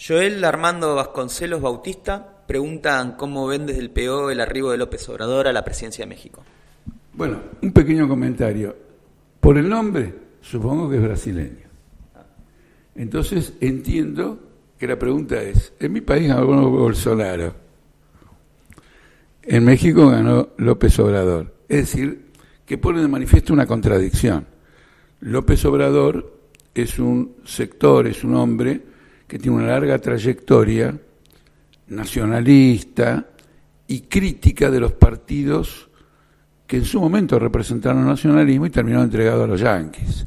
Joel Armando Vasconcelos Bautista preguntan cómo ven desde el PO el arribo de López Obrador a la presidencia de México. Bueno, un pequeño comentario. Por el nombre, supongo que es brasileño. Entonces entiendo que la pregunta es, en mi país ganó Bolsonaro, en México ganó López Obrador. Es decir, que pone de manifiesto una contradicción. López Obrador es un sector, es un hombre que tiene una larga trayectoria nacionalista y crítica de los partidos que en su momento representaron el nacionalismo y terminaron entregados a los yanquis.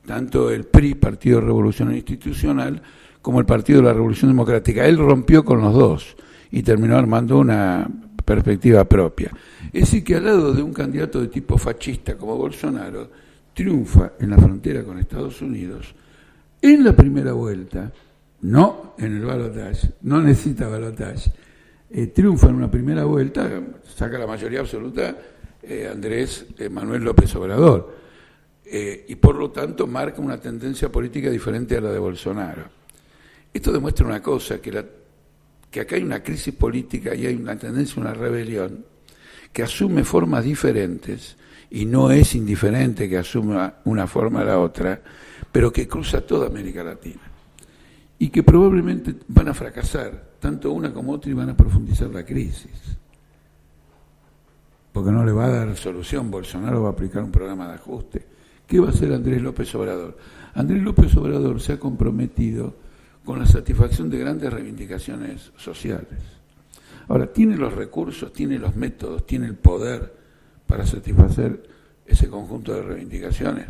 Tanto el PRI, Partido Revolucionario Institucional, como el Partido de la Revolución Democrática. Él rompió con los dos y terminó armando una perspectiva propia. Es decir, que al lado de un candidato de tipo fascista como Bolsonaro, triunfa en la frontera con Estados Unidos en la primera vuelta, no en el balotaje, no necesita balotaje, triunfa en una primera vuelta, saca la mayoría absoluta Andrés Manuel López Obrador, y por lo tanto marca una tendencia política diferente a la de Bolsonaro. Esto demuestra una cosa, que acá hay una crisis política y hay una tendencia, una rebelión, que asume formas diferentes, y no es indiferente que asuma una forma a la otra, pero que cruza toda América Latina. Y que probablemente van a fracasar, tanto una como otra, y van a profundizar la crisis. Porque no le va a dar solución, Bolsonaro va a aplicar un programa de ajuste. ¿Qué va a hacer Andrés López Obrador? Andrés López Obrador se ha comprometido con la satisfacción de grandes reivindicaciones sociales. Ahora, tiene los recursos, tiene los métodos, tiene el poder para satisfacer ese conjunto de reivindicaciones.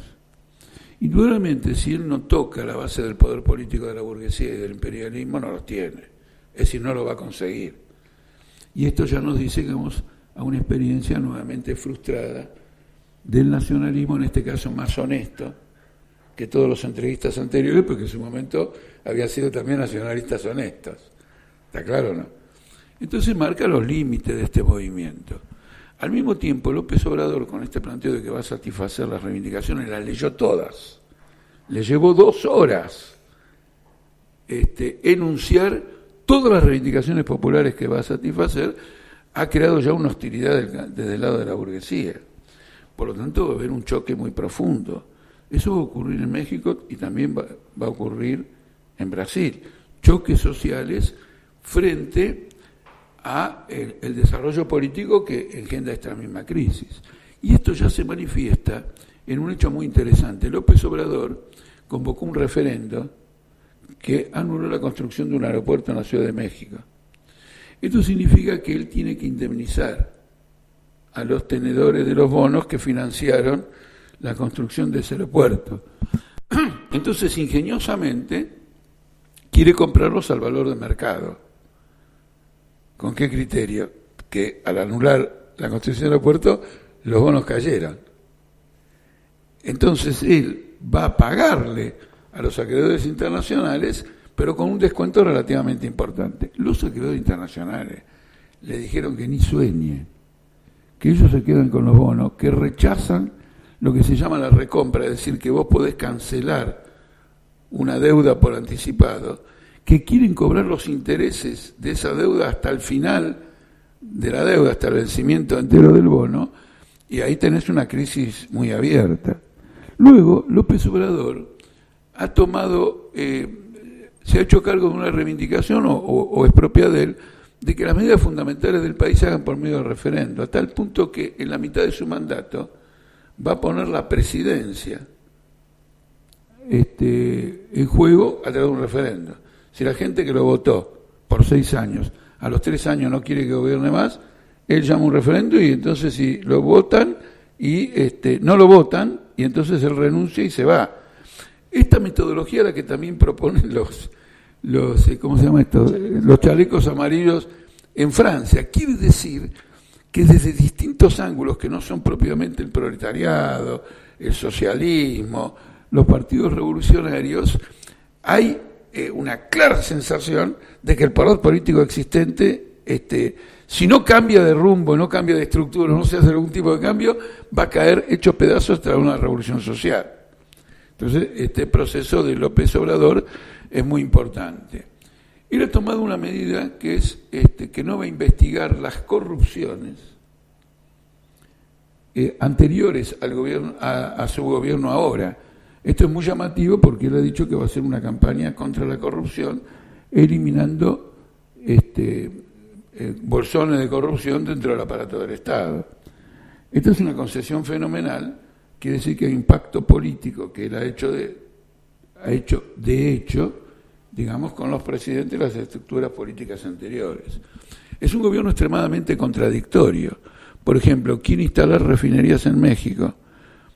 Indudablemente, si él no toca la base del poder político de la burguesía y del imperialismo, no los tiene. Es decir, no lo va a conseguir. Y esto ya nos dice que vamos a una experiencia nuevamente frustrada del nacionalismo, en este caso más honesto que todos los entreguistas anteriores, porque en su momento habían sido también nacionalistas honestos. ¿Está claro o no? Entonces marca los límites de este movimiento. Al mismo tiempo, López Obrador, con este planteo de que va a satisfacer las reivindicaciones, las leyó todas. Le llevó 2 horas enunciar todas las reivindicaciones populares que va a satisfacer. Ha creado ya una hostilidad desde el lado de la burguesía. Por lo tanto, va a haber un choque muy profundo. Eso va a ocurrir en México y también va a ocurrir en Brasil. Choques sociales frente a el desarrollo político que engendra esta misma crisis. Y esto ya se manifiesta en un hecho muy interesante. López Obrador convocó un referendo que anuló la construcción de un aeropuerto en la Ciudad de México. Esto significa que él tiene que indemnizar a los tenedores de los bonos que financiaron la construcción de ese aeropuerto. Entonces, ingeniosamente, quiere comprarlos al valor de mercado. ¿Con qué criterio? Que al anular la construcción del aeropuerto, los bonos cayeran. Entonces, él va a pagarle a los acreedores internacionales, pero con un descuento relativamente importante. Los acreedores internacionales le dijeron que ni sueñe, que ellos se quedan con los bonos, que rechazan lo que se llama la recompra, es decir, que vos podés cancelar una deuda por anticipado, que quieren cobrar los intereses de esa deuda hasta el final de la deuda, hasta el vencimiento entero del bono, y ahí tenés una crisis muy abierta. Luego, López Obrador ha tomado, se ha hecho cargo de una reivindicación, o es propia de él, de que las medidas fundamentales del país se hagan por medio del referendo, a tal punto que en la mitad de su mandato va a poner la presidencia en juego a través de un referendo. Si la gente que lo votó por 6 años, a los 3 años no quiere que gobierne más, él llama un referendo y entonces si lo votan y no lo votan, y entonces él renuncia y se va. Esta metodología la que también proponen los ¿cómo se llama esto? Los chalecos amarillos en Francia. Quiere decir que desde distintos ángulos que no son propiamente el proletariado, el socialismo, los partidos revolucionarios, hay una clara sensación de que el poder político existente, si no cambia de rumbo, no cambia de estructura, no se hace algún tipo de cambio, va a caer hecho pedazos tras una revolución social. Entonces, este proceso de López Obrador es muy importante. él ha tomado una medida que es que no va a investigar las corrupciones anteriores al gobierno, a su gobierno ahora. Esto es muy llamativo porque él ha dicho que va a hacer una campaña contra la corrupción, eliminando bolsones de corrupción dentro del aparato del Estado. Esta es una concesión fenomenal, quiere decir que el impacto político que él ha hecho de hecho, digamos, con los presidentes de las estructuras políticas anteriores. Es un gobierno extremadamente contradictorio. Por ejemplo, quiere instalar refinerías en México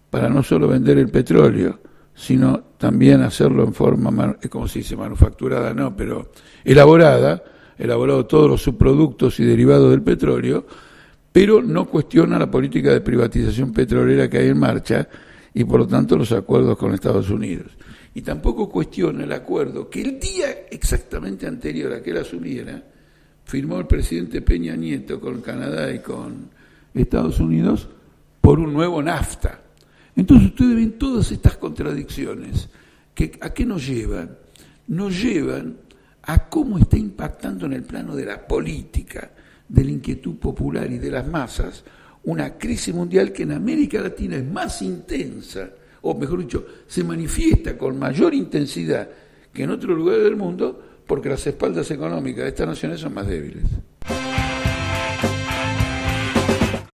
para no solo vender el petróleo, sino también hacerlo en forma, ¿cómo se dice? Manufacturada, no, pero elaborado todos los subproductos y derivados del petróleo, pero no cuestiona la política de privatización petrolera que hay en marcha y por lo tanto los acuerdos con Estados Unidos. Y tampoco cuestiona el acuerdo que el día exactamente anterior a que él asumiera, firmó el presidente Peña Nieto con Canadá y con Estados Unidos por un nuevo NAFTA. Entonces ustedes ven todas estas contradicciones, ¿a qué nos llevan? Nos llevan a cómo está impactando en el plano de la política, de la inquietud popular y de las masas, una crisis mundial que en América Latina es más intensa, o mejor dicho, se manifiesta con mayor intensidad que en otros lugares del mundo, porque las espaldas económicas de estas naciones son más débiles.